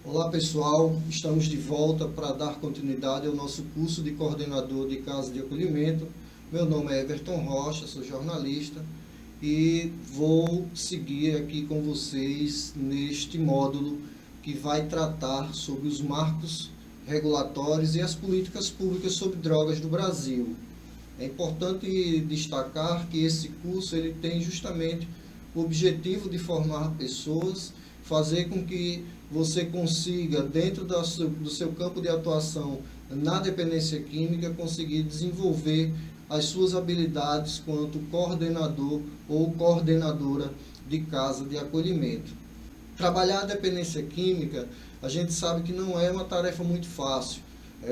Olá pessoal, estamos de volta para dar continuidade ao nosso curso de coordenador de casa de acolhimento. Meu nome é Everton Rocha, sou jornalista e vou seguir aqui com vocês neste módulo que vai tratar sobre os marcos regulatórios e as políticas públicas sobre drogas do Brasil. É importante destacar que esse curso ele tem justamente o objetivo de formar pessoas, fazer com que você consiga, dentro do seu campo de atuação na dependência química, conseguir desenvolver as suas habilidades quanto coordenador ou coordenadora de casa de acolhimento. Trabalhar a dependência química, a gente sabe que não é uma tarefa muito fácil.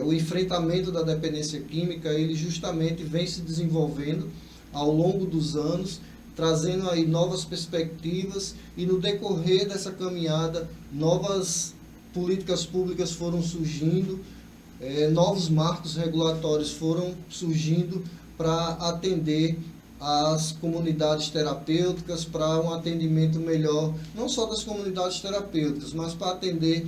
O enfrentamento da dependência química, ele justamente vem se desenvolvendo ao longo dos anos, trazendo aí novas perspectivas, e no decorrer dessa caminhada, novas políticas públicas foram surgindo, novos marcos regulatórios foram surgindo para atender as comunidades terapêuticas, para um atendimento melhor, não só das comunidades terapêuticas, mas para atender,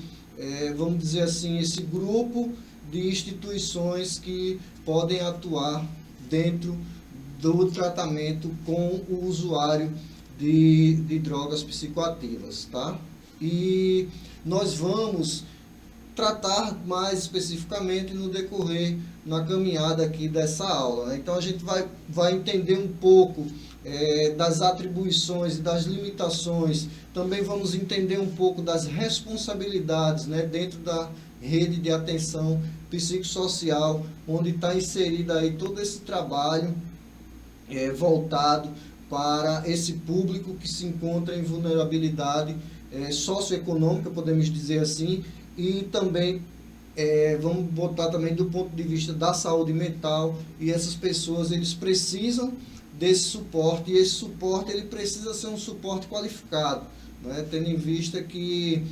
vamos dizer assim, esse grupo de instituições que podem atuar dentro do tratamento com o usuário de drogas psicoativas, tá? E nós vamos tratar mais especificamente no decorrer, na caminhada aqui dessa aula, né? Então a gente vai entender um pouco das atribuições e das limitações, também vamos entender um pouco das responsabilidades, né, dentro da rede de atenção psicossocial, onde está inserido aí todo esse trabalho voltado para esse público que se encontra em vulnerabilidade socioeconômica, podemos dizer assim, e também vamos botar também do ponto de vista da saúde mental, e essas pessoas eles precisam desse suporte, e esse suporte ele precisa ser um suporte qualificado, né? Tendo em vista que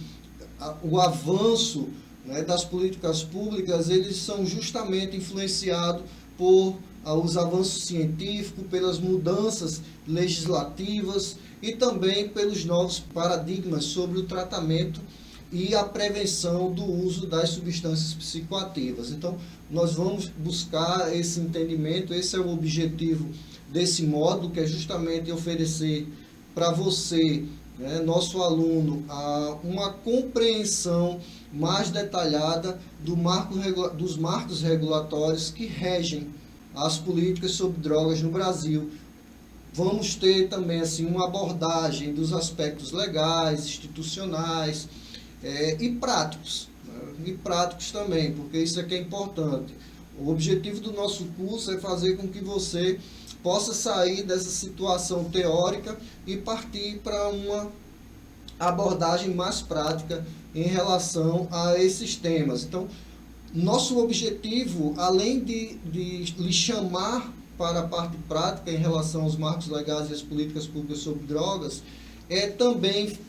o avanço, né, das políticas públicas, eles são justamente influenciados por os avanços científicos, pelas mudanças legislativas e também pelos novos paradigmas sobre o tratamento e a prevenção do uso das substâncias psicoativas. Então, nós vamos buscar esse entendimento, esse é o objetivo desse módulo, que é justamente oferecer para você, né, nosso aluno, uma compreensão mais detalhada dos marcos regulatórios que regem as políticas sobre drogas no Brasil. Vamos ter também assim uma abordagem dos aspectos legais, institucionais e práticos, né? E práticos também, porque isso aqui é importante. O objetivo do nosso curso é fazer com que você possa sair dessa situação teórica e partir para uma abordagem mais prática em relação a esses temas. Então, nosso objetivo, além de lhe chamar para a parte prática em relação aos marcos legais e as políticas públicas sobre drogas, é também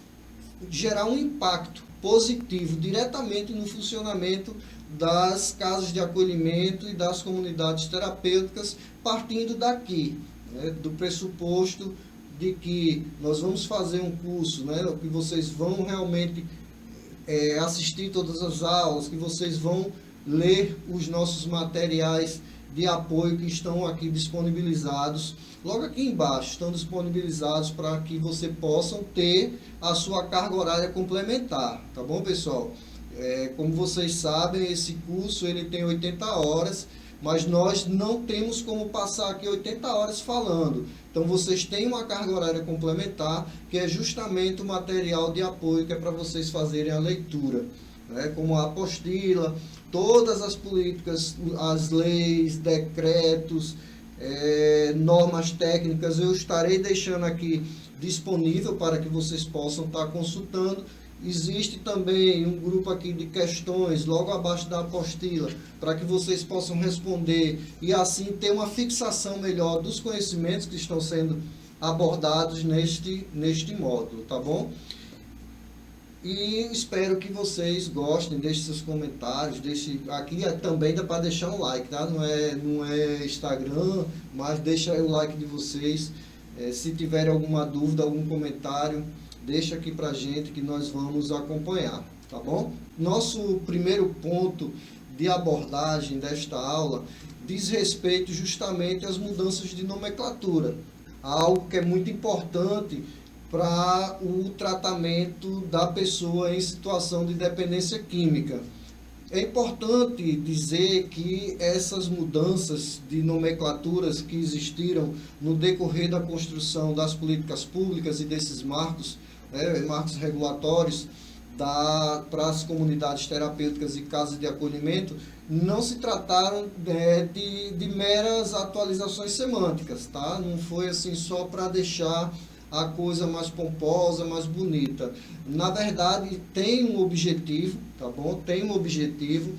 gerar um impacto positivo diretamente no funcionamento das casas de acolhimento e das comunidades terapêuticas, partindo daqui, né, do pressuposto de que nós vamos fazer um curso, né, que vocês vão realmente assistir todas as aulas, que vocês vão ler os nossos materiais de apoio que estão aqui disponibilizados. Logo aqui embaixo estão disponibilizados para que você possam ter a sua carga horária complementar, tá bom, pessoal? Como vocês sabem, esse curso ele tem 80 horas, mas nós não temos como passar aqui 80 horas falando. Então vocês têm uma carga horária complementar, que é justamente o material de apoio que é para vocês fazerem a leitura, né? Como a apostila, todas as políticas, as leis, decretos, normas técnicas, eu estarei deixando aqui disponível para que vocês possam estar consultando. Existe também um grupo aqui de questões logo abaixo da apostila, para que vocês possam responder e assim ter uma fixação melhor dos conhecimentos que estão sendo abordados neste módulo, tá bom? E espero que vocês gostem, deixem seus comentários, aqui também dá para deixar um like, tá? Não é Instagram, mas deixa aí o like de vocês. Se tiverem alguma dúvida, algum comentário, deixa aqui pra gente que nós vamos acompanhar. tá bom? Nosso primeiro ponto de abordagem desta aula diz respeito justamente às mudanças de nomenclatura, algo que é muito importante para o tratamento da pessoa em situação de dependência química. É importante dizer que essas mudanças de nomenclaturas que existiram no decorrer da construção das políticas públicas e desses marcos, marcos regulatórios para as comunidades terapêuticas e casas de acolhimento, não se trataram de meras atualizações semânticas, tá? Não foi assim só para deixar a coisa mais pomposa, mais bonita. Na verdade, tem um objetivo, tá bom? Tem um objetivo.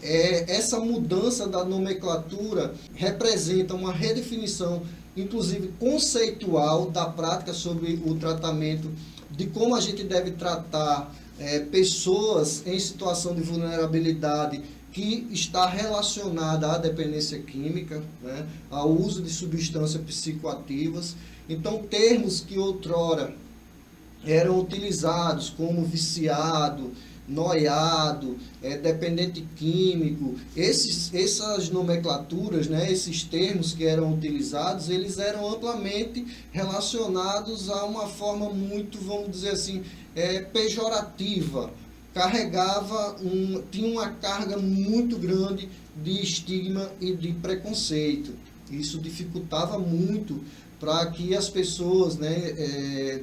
Essa mudança da nomenclatura representa uma redefinição, inclusive conceitual, da prática sobre o tratamento, de como a gente deve tratar pessoas em situação de vulnerabilidade que está relacionada à dependência química, né, ao uso de substâncias psicoativas. Então, termos que outrora eram utilizados como viciado, noiado, dependente químico, essas nomenclaturas, né, esses termos que eram utilizados, eles eram amplamente relacionados a uma forma muito, vamos dizer assim, pejorativa, tinha uma carga muito grande de estigma e de preconceito. Isso dificultava muito para que as pessoas, né,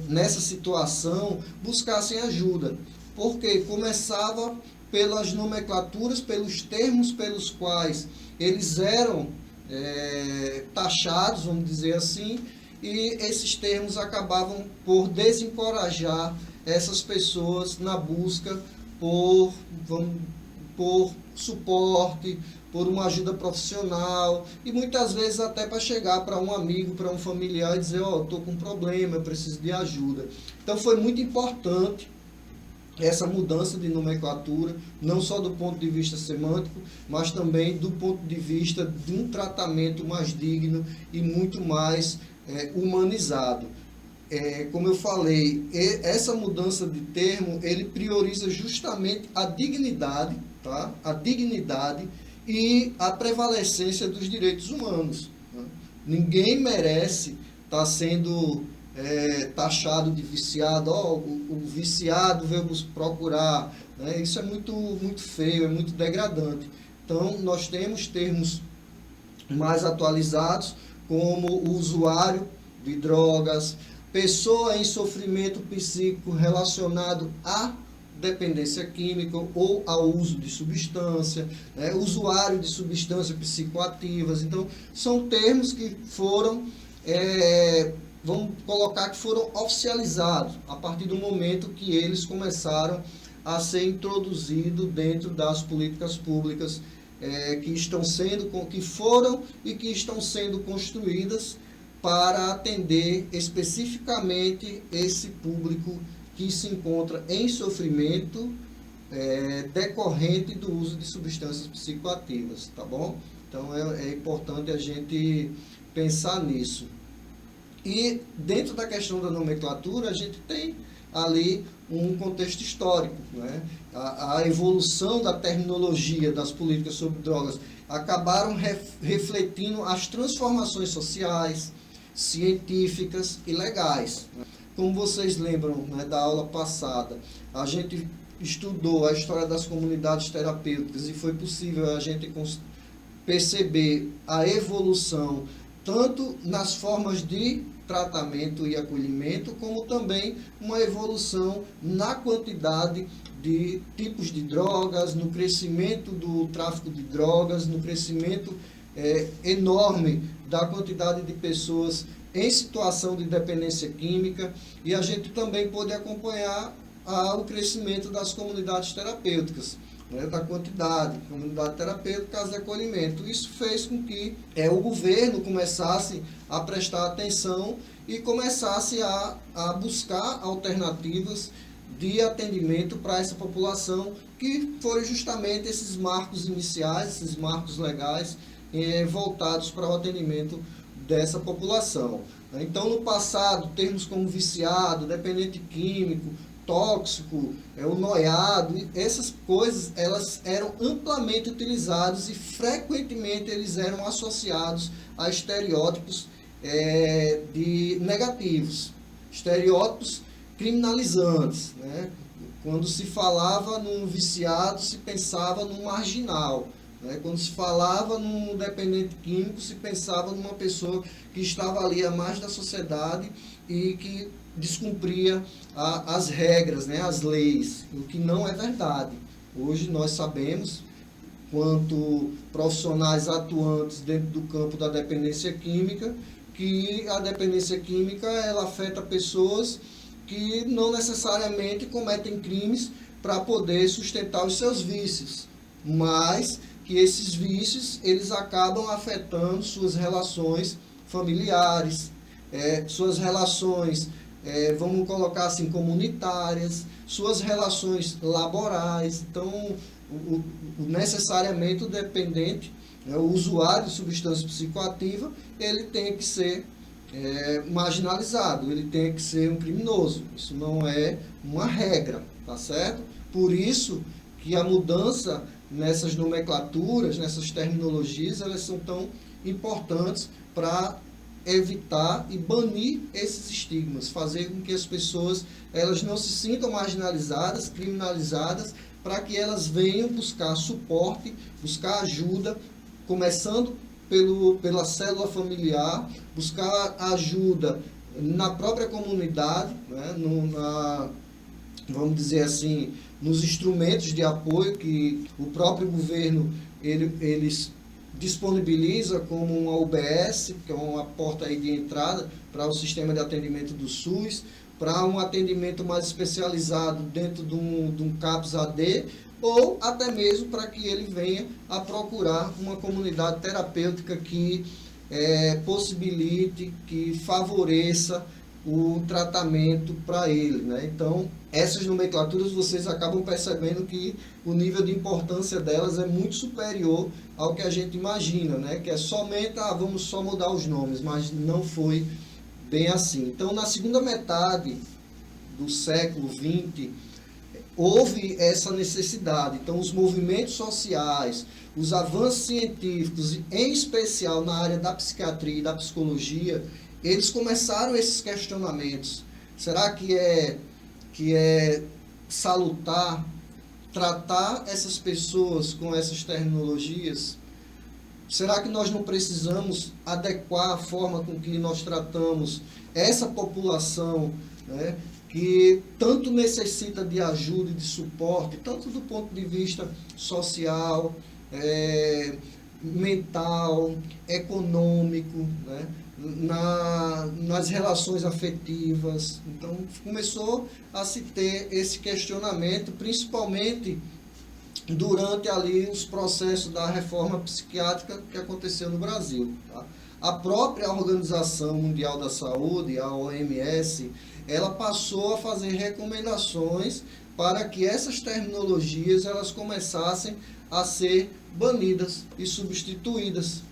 nessa situação, buscassem ajuda, porque começava pelas nomenclaturas, pelos termos pelos quais eles eram taxados, vamos dizer assim, e esses termos acabavam por desencorajar essas pessoas na busca por suporte, por uma ajuda profissional, e muitas vezes até para chegar para um amigo, para um familiar e dizer, estou com um problema, eu preciso de ajuda. Então foi muito importante essa mudança de nomenclatura, não só do ponto de vista semântico, mas também do ponto de vista de um tratamento mais digno e muito mais humanizado. Como eu falei, essa mudança de termo, ele prioriza justamente a dignidade, tá? A dignidade e a prevalecência dos direitos humanos, né? Ninguém merece estar sendo taxado de viciado, o viciado veio nos procurar, né? Isso é muito, muito feio, é muito degradante. Então, nós temos termos mais atualizados, como o usuário de drogas, pessoa em sofrimento psíquico relacionado à dependência química ou ao uso de substância, né? Usuário de substâncias psicoativas. Então, são termos que foram, vamos colocar que foram oficializados a partir do momento que eles começaram a ser introduzidos dentro das políticas públicas que foram e que estão sendo construídas para atender especificamente esse público que se encontra em sofrimento decorrente do uso de substâncias psicoativas, tá bom? Então é importante a gente pensar nisso. E dentro da questão da nomenclatura, a gente tem ali um contexto histórico, né? A evolução da terminologia das políticas sobre drogas acabaram refletindo as transformações sociais, científicas e legais. Como vocês lembram, né, da aula passada, a gente estudou a história das comunidades terapêuticas e foi possível a gente perceber a evolução tanto nas formas de tratamento e acolhimento, como também uma evolução na quantidade de tipos de drogas, no crescimento do tráfico de drogas, no crescimento enorme da quantidade de pessoas em situação de dependência química, e a gente também pôde acompanhar o crescimento das comunidades terapêuticas, né, da quantidade, comunidade terapêutica, casa de acolhimento. Isso fez com que o governo começasse a prestar atenção e começasse a buscar alternativas de atendimento para essa população, que foram justamente esses marcos iniciais, esses marcos legais voltados para o atendimento dessa população. Então, no passado, termos como viciado, dependente químico, tóxico, o noiado, essas coisas elas eram amplamente utilizadas e frequentemente eles eram associados a estereótipos de negativos, estereótipos criminalizantes, né? Quando se falava num viciado, se pensava num marginal, né? Quando se falava num dependente químico, se pensava numa pessoa que estava ali à margem da sociedade e que descumpria as regras, né? As leis, o que não é verdade. Hoje nós sabemos, quanto profissionais atuantes dentro do campo da dependência química, que a dependência química ela afeta pessoas que não necessariamente cometem crimes para poder sustentar os seus vícios, mas que esses vícios eles acabam afetando suas relações familiares, suas relações, vamos colocar assim, comunitárias, suas relações laborais. Então, necessariamente o dependente, o usuário de substância psicoativa, ele tem que ser marginalizado, ele tem que ser um criminoso. Isso não é uma regra, tá certo? Por isso que a mudança nessas nomenclaturas, nessas terminologias, elas são tão importantes para evitar e banir esses estigmas, fazer com que as pessoas elas não se sintam marginalizadas, criminalizadas, para que elas venham buscar suporte, buscar ajuda, começando pela célula familiar, buscar ajuda na própria comunidade, né, vamos dizer assim, nos instrumentos de apoio que o próprio governo eles disponibiliza, como uma UBS, que é uma porta aí de entrada para o sistema de atendimento do SUS, para um atendimento mais especializado dentro de um CAPS AD, ou até mesmo para que ele venha a procurar uma comunidade terapêutica que possibilite, que favoreça o tratamento para ele, né? Então, essas nomenclaturas vocês acabam percebendo que o nível de importância delas é muito superior ao que a gente imagina, né? Que é somente, vamos só mudar os nomes, mas não foi bem assim. Então, na segunda metade do século XX, houve essa necessidade. Então, os movimentos sociais, os avanços científicos, em especial na área da psiquiatria e da psicologia, eles começaram esses questionamentos. Será que é salutar tratar essas pessoas com essas terminologias? Será que nós não precisamos adequar a forma com que nós tratamos essa população, né, que tanto necessita de ajuda e de suporte, tanto do ponto de vista social, mental, econômico, né, nas relações afetivas? Então, começou a se ter esse questionamento, principalmente durante ali os processos da reforma psiquiátrica que aconteceu no Brasil. Tá? A própria Organização Mundial da Saúde, a OMS, ela passou a fazer recomendações para que essas terminologias elas começassem a ser banidas e substituídas,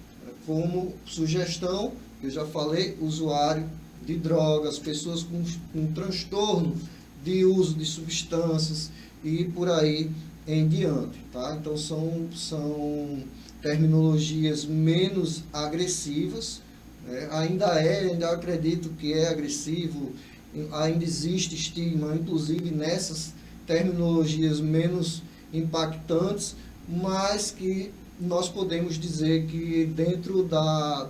como sugestão, que eu já falei, usuário de drogas, pessoas com transtorno de uso de substâncias e por aí em diante, tá? Então são terminologias menos agressivas, né? Ainda acredito que é agressivo, ainda existe estigma, inclusive nessas terminologias menos impactantes, mas que nós podemos dizer que dentro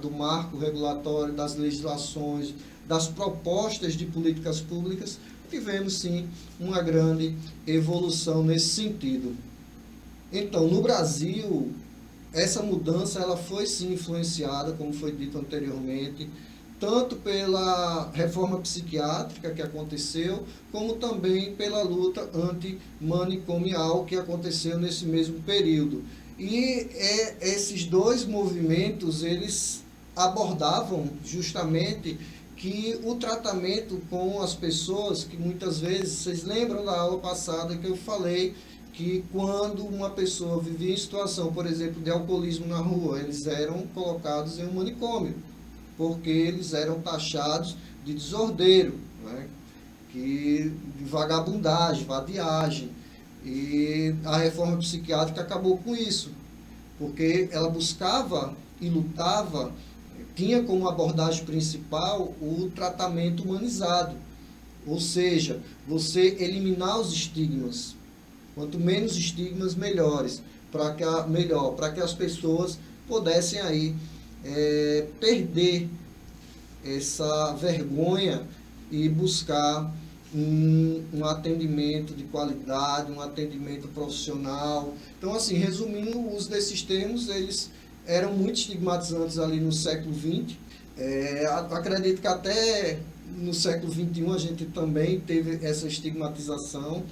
do marco regulatório, das legislações, das propostas de políticas públicas, tivemos sim uma grande evolução nesse sentido. Então, no Brasil, essa mudança ela foi sim influenciada, como foi dito anteriormente, tanto pela reforma psiquiátrica que aconteceu, como também pela luta antimanicomial que aconteceu nesse mesmo período. E esses dois movimentos, eles abordavam justamente que o tratamento com as pessoas, que muitas vezes, vocês lembram da aula passada que eu falei, que quando uma pessoa vivia em situação, por exemplo, de alcoolismo na rua, eles eram colocados em um manicômio, porque eles eram taxados de desordeiro, né? de vagabundagem, vadiagem. E a reforma psiquiátrica acabou com isso, porque ela buscava e lutava, tinha como abordagem principal o tratamento humanizado, ou seja, você eliminar os estigmas. Quanto menos estigmas, melhores, para que as pessoas pudessem aí perder essa vergonha e buscar um atendimento de qualidade, um atendimento profissional. Então, assim, resumindo, o uso desses termos, eles eram muito estigmatizantes ali no século XX. Acredito que até no século XXI a gente também teve essa estigmatização.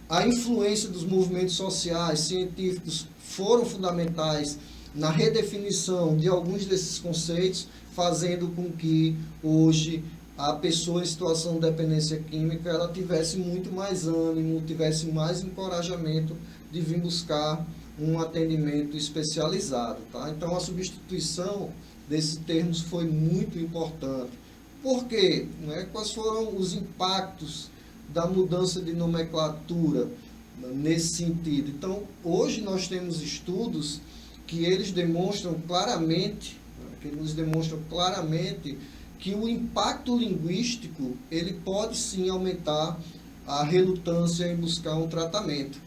A influência dos movimentos sociais, científicos, foram fundamentais na redefinição de alguns desses conceitos, fazendo com que hoje a pessoa em situação de dependência química ela tivesse muito mais ânimo, tivesse mais encorajamento de vir buscar um atendimento especializado. Tá? Então, a substituição desses termos foi muito importante. Por quê? Quais foram os impactos da mudança de nomenclatura nesse sentido? Então, hoje nós temos estudos que eles demonstram claramente, que o impacto linguístico ele pode sim aumentar a relutância em buscar um tratamento.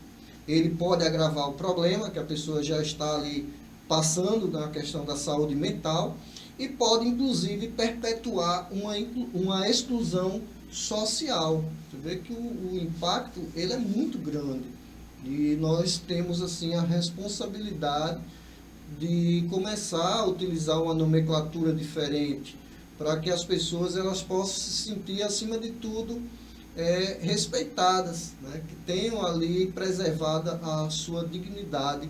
Ele pode agravar o problema, que a pessoa já está ali passando na questão da saúde mental, e pode inclusive perpetuar uma exclusão social. Você vê que o impacto ele é muito grande e nós temos assim a responsabilidade de começar a utilizar uma nomenclatura diferente para que as pessoas elas possam se sentir acima de tudo respeitadas, né? Que tenham ali preservada a sua dignidade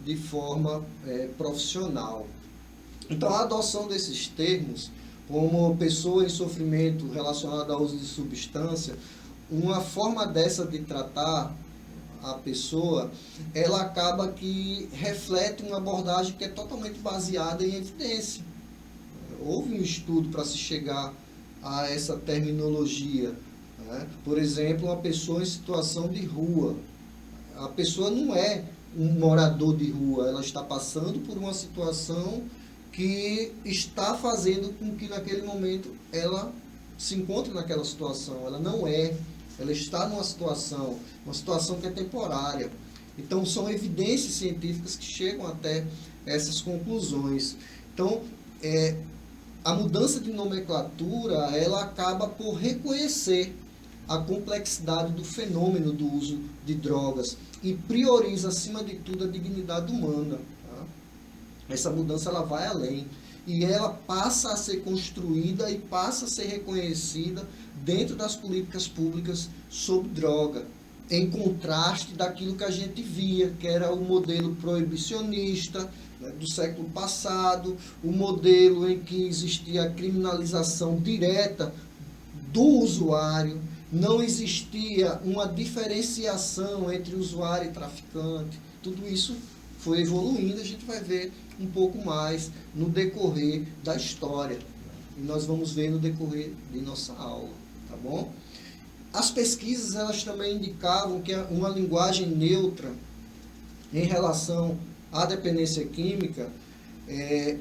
de forma profissional. Então, a adoção desses termos, como pessoa em sofrimento relacionada ao uso de substância, uma forma dessa de tratar a pessoa, ela acaba que reflete uma abordagem que é totalmente baseada em evidência. Houve um estudo para se chegar a essa terminologia. Né? Por exemplo, uma pessoa em situação de rua. A pessoa não é um morador de rua, ela está passando por uma situação que está fazendo com que naquele momento ela se encontre naquela situação. Ela não é, ela está numa situação que é temporária. Então, são evidências científicas que chegam até essas conclusões. Então, a mudança de nomenclatura, ela acaba por reconhecer a complexidade do fenômeno do uso de drogas e prioriza, acima de tudo, a dignidade humana. Tá? Essa mudança ela vai além e ela passa a ser construída e passa a ser reconhecida dentro das políticas públicas sobre droga, em contraste daquilo que a gente via, que era o modelo proibicionista, né, do século passado, o modelo em que existia a criminalização direta do usuário, não existia uma diferenciação entre usuário e traficante. Tudo isso foi evoluindo, a gente vai ver um pouco mais no decorrer da história. E nós vamos ver no decorrer de nossa aula, tá bom? As pesquisas elas também indicavam que uma linguagem neutra em relação à dependência química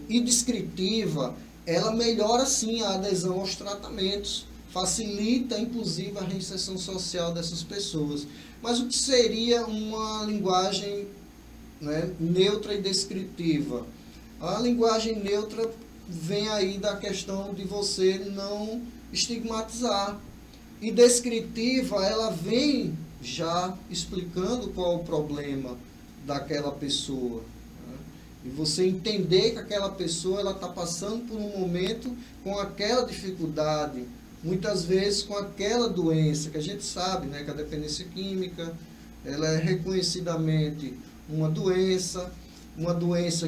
e descritiva, ela melhora sim a adesão aos tratamentos, facilita inclusive a reinserção social dessas pessoas. Mas o que seria uma linguagem, né, neutra e descritiva? A linguagem neutra vem aí da questão de você não estigmatizar. E descritiva, ela vem já explicando qual é o problema daquela pessoa. Né? E você entender que aquela pessoa ela está passando por um momento com aquela dificuldade, muitas vezes com aquela doença, que a gente sabe, né, que a dependência química ela é reconhecidamente uma doença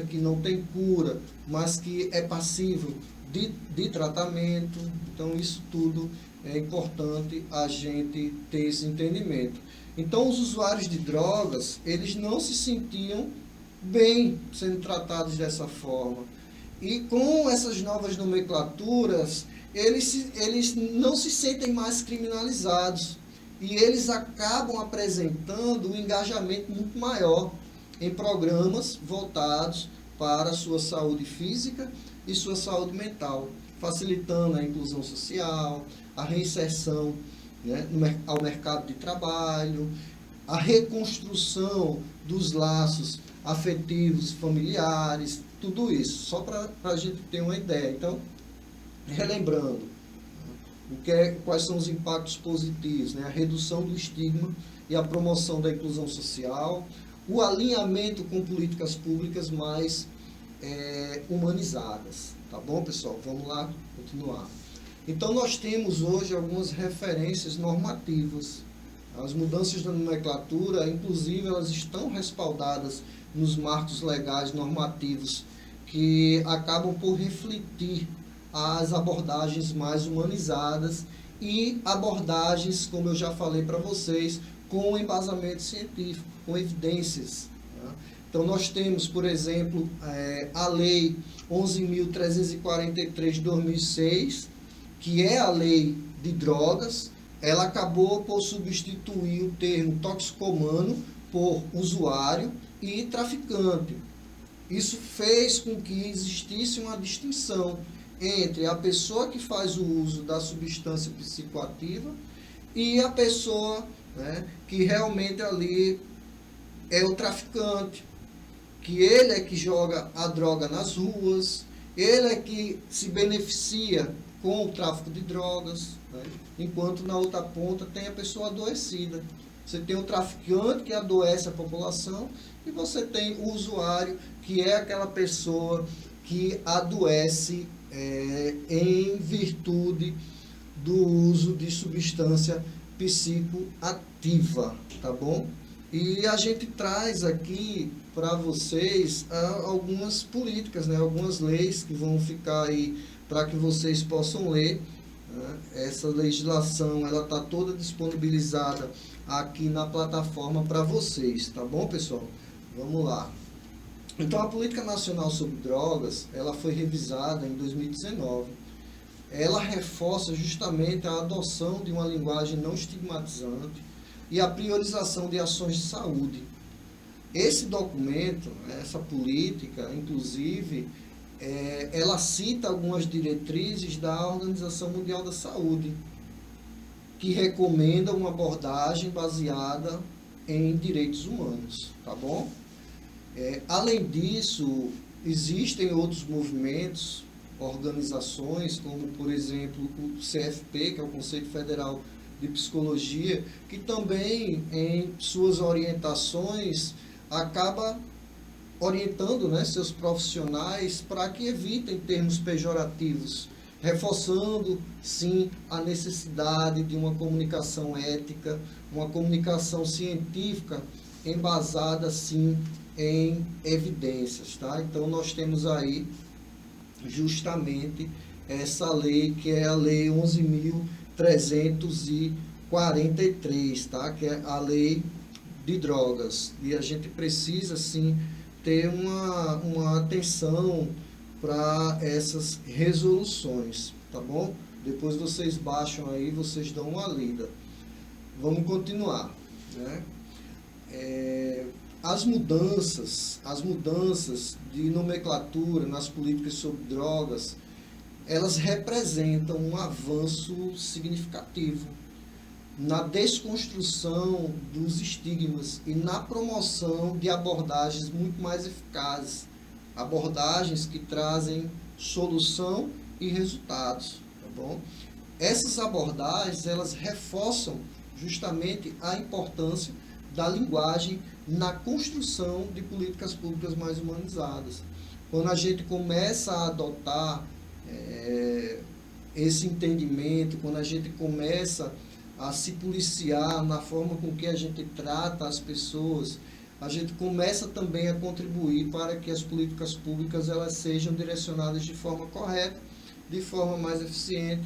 que não tem cura, mas que é passível de tratamento. Então, isso tudo é importante a gente ter esse entendimento. Então, os usuários de drogas, eles não se sentiam bem sendo tratados dessa forma. E com essas novas nomenclaturas, eles não se sentem mais criminalizados e eles acabam apresentando um engajamento muito maior em programas voltados para a sua saúde física e sua saúde mental, facilitando a inclusão social, a reinserção, né, ao mercado de trabalho, a reconstrução dos laços afetivos, familiares, tudo isso, só para a gente ter uma ideia. Então, relembrando, quais são os impactos positivos, né? A redução do estigma e a promoção da inclusão social, o alinhamento com políticas públicas mais humanizadas. Tá bom, pessoal? Vamos lá continuar. Então, nós temos hoje algumas referências normativas. As mudanças da nomenclatura, inclusive, elas estão respaldadas nos marcos legais normativos que acabam por refletir as abordagens mais humanizadas e abordagens, como eu já falei para vocês, com embasamento científico, com evidências. Né? Então, nós temos, por exemplo, a Lei 11.343 de 2006, que é a lei de drogas. Ela acabou por substituir o termo toxicomano por usuário e traficante. Isso fez com que existisse uma distinção entre a pessoa que faz o uso da substância psicoativa e a pessoa, né, que realmente ali é o traficante, que ele é que joga a droga nas ruas, ele é que se beneficia com o tráfico de drogas, né? Enquanto na outra ponta tem a pessoa adoecida. Você tem o traficante que adoece a população e você tem o usuário, que é aquela pessoa que adoece em virtude do uso de substância psicoativa, tá bom? E a gente traz aqui para vocês algumas políticas, né? Algumas leis que vão ficar aí para que vocês possam ler. Né? Essa legislação ela está toda disponibilizada aqui na plataforma para vocês, tá bom, pessoal? Vamos lá. Então, a Política Nacional sobre Drogas, ela foi revisada em 2019. Ela reforça justamente a adoção de uma linguagem não estigmatizante e a priorização de ações de saúde. Esse documento, essa política, inclusive, ela cita algumas diretrizes da Organização Mundial da Saúde, que recomenda uma abordagem baseada em direitos humanos, tá bom? Além disso, existem outros movimentos, organizações, como, por exemplo, o CFP, que é o Conselho Federal de Psicologia, que também, em suas orientações, acaba orientando, né, seus profissionais para que evitem termos pejorativos, reforçando, sim, a necessidade de uma comunicação ética, uma comunicação científica embasada, sim, em evidências, tá? Então, nós temos aí justamente essa lei, que é a Lei 11.343, tá? Que é a Lei de Drogas. E a gente precisa, sim, ter uma atenção para essas resoluções, tá bom? Depois vocês baixam aí, vocês dão uma lida. Vamos continuar, né? As mudanças de nomenclatura nas políticas sobre drogas, elas representam um avanço significativo na desconstrução dos estigmas e na promoção de abordagens muito mais eficazes, abordagens que trazem solução e resultados, tá bom? Essas abordagens, elas reforçam justamente a importância da linguagem na construção de políticas públicas mais humanizadas. Quando a gente começa a adotar esse entendimento, quando a gente começa a se policiar na forma com que a gente trata as pessoas, a gente começa também a contribuir para que as políticas públicas elas sejam direcionadas de forma correta, de forma mais eficiente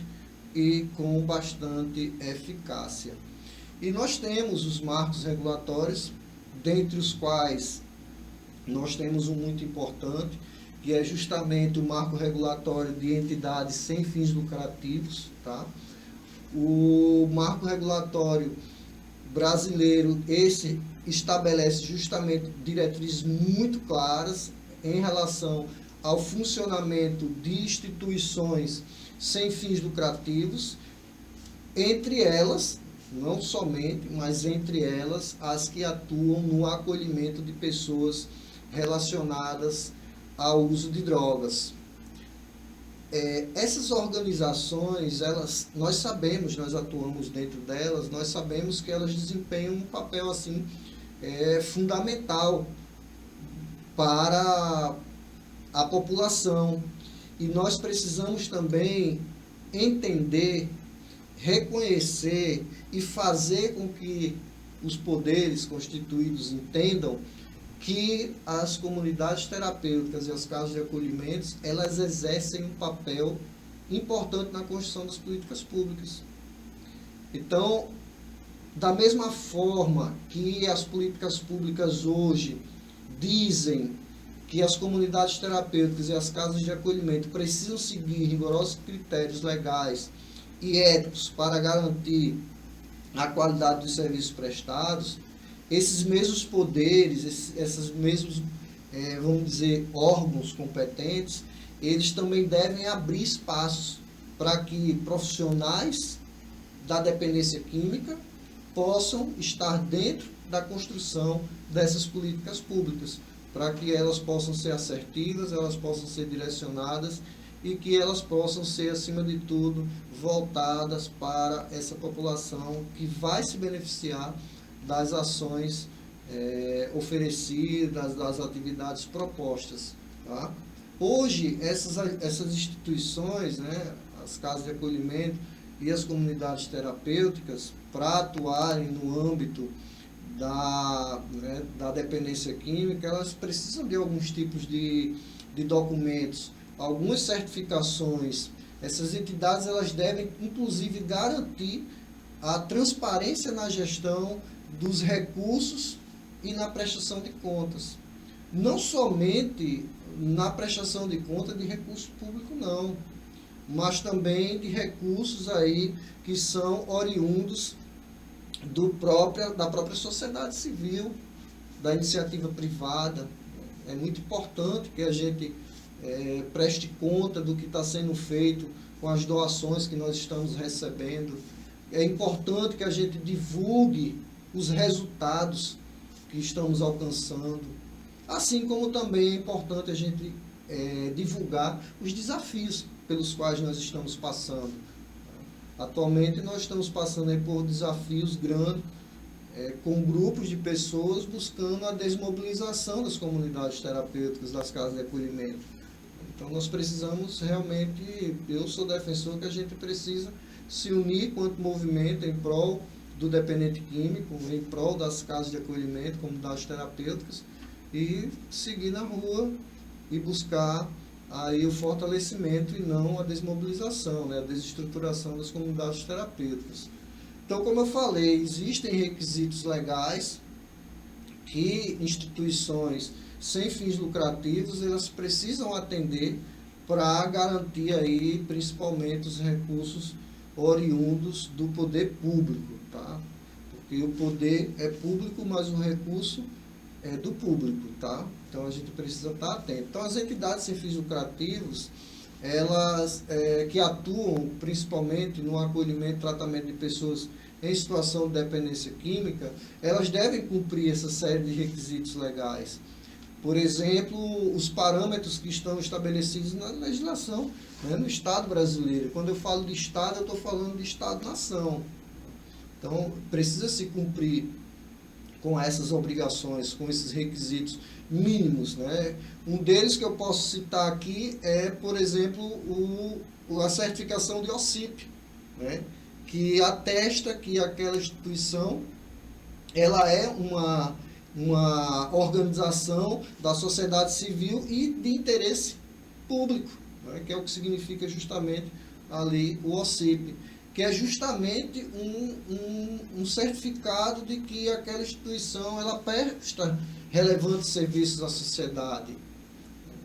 e com bastante eficácia. E nós temos os marcos regulatórios, dentre os quais nós temos um muito importante, que é justamente o marco regulatório de entidades sem fins lucrativos, tá? O marco regulatório brasileiro, esse estabelece justamente diretrizes muito claras em relação ao funcionamento de instituições sem fins lucrativos, entre elas, não somente, mas entre elas, as que atuam no acolhimento de pessoas relacionadas ao uso de drogas. Essas organizações, nós sabemos, nós atuamos dentro delas, nós sabemos que elas desempenham um papel assim, fundamental para a população. E nós precisamos também entender, reconhecer e fazer com que os poderes constituídos entendam que as comunidades terapêuticas e as casas de acolhimentos, elas exercem um papel importante na construção das políticas públicas. Então, da mesma forma que as políticas públicas hoje dizem que as comunidades terapêuticas e as casas de acolhimento precisam seguir rigorosos critérios legais e éticos para garantir a qualidade dos serviços prestados, esses mesmos poderes, esses mesmos, vamos dizer, órgãos competentes, eles também devem abrir espaços para que profissionais da dependência química possam estar dentro da construção dessas políticas públicas, para que elas possam ser assertivas, elas possam ser direcionadas e que elas possam ser, acima de tudo, voltadas para essa população que vai se beneficiar das ações oferecidas, das atividades propostas. Tá? Hoje, essas instituições, né, as casas de acolhimento e as comunidades terapêuticas, para atuarem no âmbito da dependência química, elas precisam de alguns tipos de documentos, algumas certificações. Essas entidades elas devem, inclusive, garantir a transparência na gestão dos recursos e na prestação de contas. Não somente na prestação de contas de recurso público, não, mas também de recursos aí que são oriundos da própria sociedade civil, da iniciativa privada. É muito importante que a gente preste conta do que está sendo feito com as doações que nós estamos recebendo. É importante que a gente divulgue os resultados que estamos alcançando, assim como também é importante a gente divulgar os desafios pelos quais nós estamos passando. Atualmente nós estamos passando aí por desafios grandes, com grupos de pessoas buscando a desmobilização das comunidades terapêuticas, das casas de acolhimento. Então nós precisamos realmente, eu sou defensor que a gente precisa se unir quanto movimento em prol do dependente químico, em prol das casas de acolhimento, comunidades terapêuticas, e seguir na rua e buscar aí o fortalecimento e não a desmobilização, né, a desestruturação das comunidades terapêuticas. Então, como eu falei, existem requisitos legais que instituições sem fins lucrativos elas precisam atender para garantir aí principalmente os recursos oriundos do poder público, tá? Porque o poder é público, mas o recurso é do público, tá? Então a gente precisa estar atento. Então as entidades sem fins lucrativos, elas que atuam principalmente no acolhimento e tratamento de pessoas em situação de dependência química, elas devem cumprir essa série de requisitos legais. Por exemplo, os parâmetros que estão estabelecidos na legislação, né, no Estado brasileiro. Quando eu falo de Estado, eu estou falando de Estado-nação. Então, precisa se cumprir com essas obrigações, com esses requisitos mínimos, né? Um deles que eu posso citar aqui é, por exemplo, a certificação de OCIP, né? Que atesta que aquela instituição ela é uma organização da sociedade civil e de interesse público, né? Que é o que significa justamente ali o OCIP, que é justamente um certificado de que aquela instituição ela presta relevantes serviços à sociedade.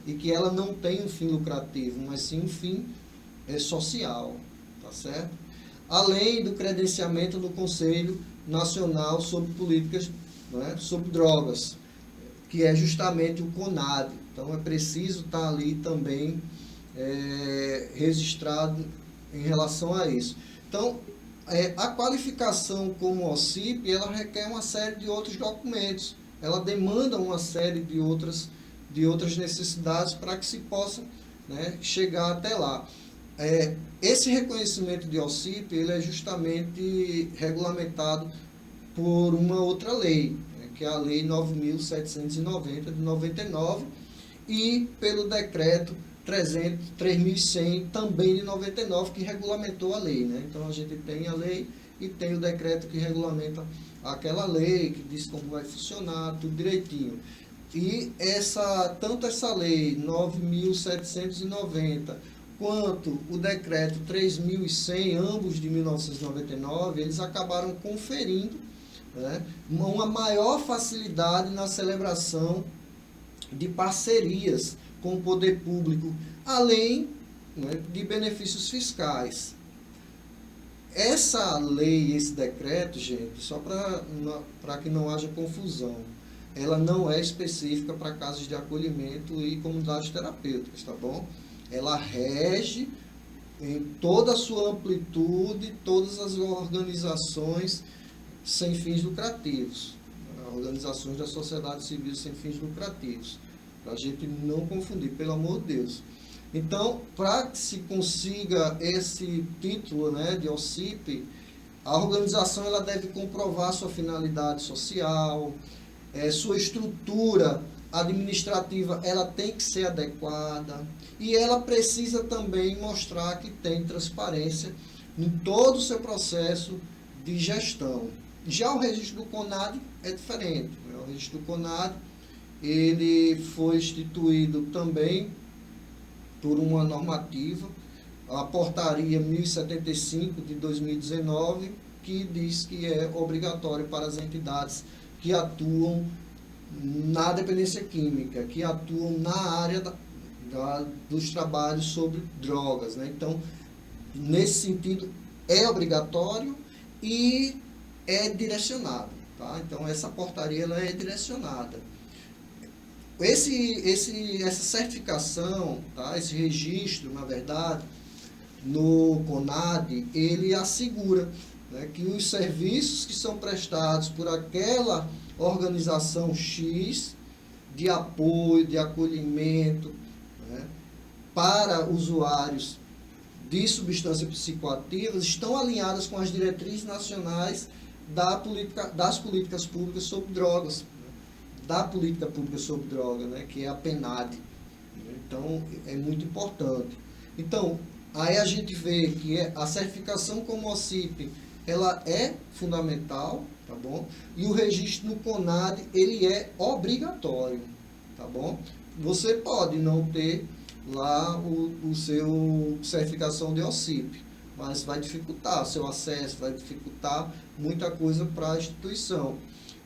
e que ela não tem um fim lucrativo, mas sim um fim social, tá certo? Além do credenciamento no Conselho Nacional sobre Políticas, né, sobre Drogas, que é justamente o CONAD. Então, é preciso estar ali também registrado em relação a isso. Então, a qualificação como OCIP, ela requer uma série de outros documentos, ela demanda uma série de outras necessidades para que se possa, né, chegar até lá. Esse reconhecimento de OCIP, ele é justamente regulamentado por uma outra lei, né, que é a Lei 9.790 de 99, e pelo decreto 3.100 também de 99, que regulamentou a lei, né? Então a gente tem a lei e tem o decreto que regulamenta aquela lei, que diz como vai funcionar, tudo direitinho. E tanto essa lei 9.790 quanto o decreto 3.100, ambos de 1999, eles acabaram conferindo, né, uma maior facilidade na celebração de parcerias com o poder público, além, né, de benefícios fiscais. Essa lei, esse decreto, gente, só para que não haja confusão, ela não é específica para casos de acolhimento e comunidades terapêuticas, tá bom? Ela rege em toda a sua amplitude todas as organizações sem fins lucrativos, organizações da sociedade civil sem fins lucrativos, para a gente não confundir, pelo amor de Deus. Então, para que se consiga esse título, né, de OCIP, a organização ela deve comprovar sua finalidade social, sua estrutura administrativa ela tem que ser adequada, e ela precisa também mostrar que tem transparência em todo o seu processo de gestão. Já o registro do CONAD é diferente, né? O registro do CONAD ele foi instituído também por uma normativa, a portaria 1075 de 2019, que diz que é obrigatório para as entidades que atuam na dependência química, que atuam na área dos trabalhos sobre drogas, né? Então, nesse sentido, é obrigatório e é direcionado, tá? Então, essa portaria ela é direcionada. Essa certificação, tá? Esse registro, na verdade, no CONAD, ele assegura, né, que os serviços que são prestados por aquela organização X de apoio, de acolhimento, né, para usuários de substâncias psicoativas estão alinhadas com as diretrizes nacionais das políticas públicas sobre drogas, da política pública sobre droga, né, que é a PNAD. Então, é muito importante. Então, aí a gente vê que a certificação como OCIP, ela é fundamental, tá bom? E o registro no CONAD, ele é obrigatório, tá bom? Você pode não ter lá o seu certificação de OCIP, mas vai dificultar o seu acesso, vai dificultar muita coisa para a instituição.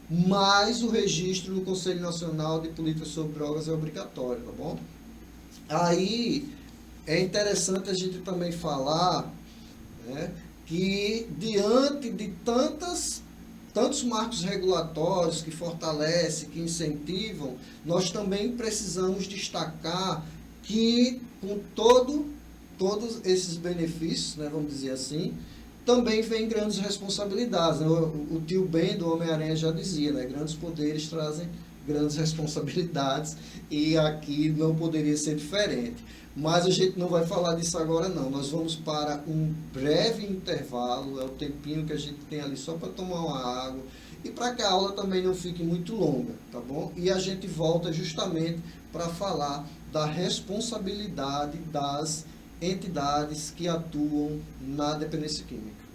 Mas o registro no Conselho Nacional de Políticas sobre Drogas é obrigatório, tá bom? Aí é interessante a gente também falar, né, que diante de tantos marcos regulatórios que fortalecem, que incentivam, nós também precisamos destacar que com todos esses benefícios, né, vamos dizer assim, também vem grandes responsabilidades, né? O tio Ben do Homem-Aranha já dizia, né? Grandes poderes trazem grandes responsabilidades, e aqui não poderia ser diferente. Mas a gente não vai falar disso agora não, nós vamos para um breve intervalo, é o tempinho que a gente tem ali só para tomar uma água, e para que a aula também não fique muito longa, tá bom? E a gente volta justamente para falar da responsabilidade das entidades que atuam na dependência química.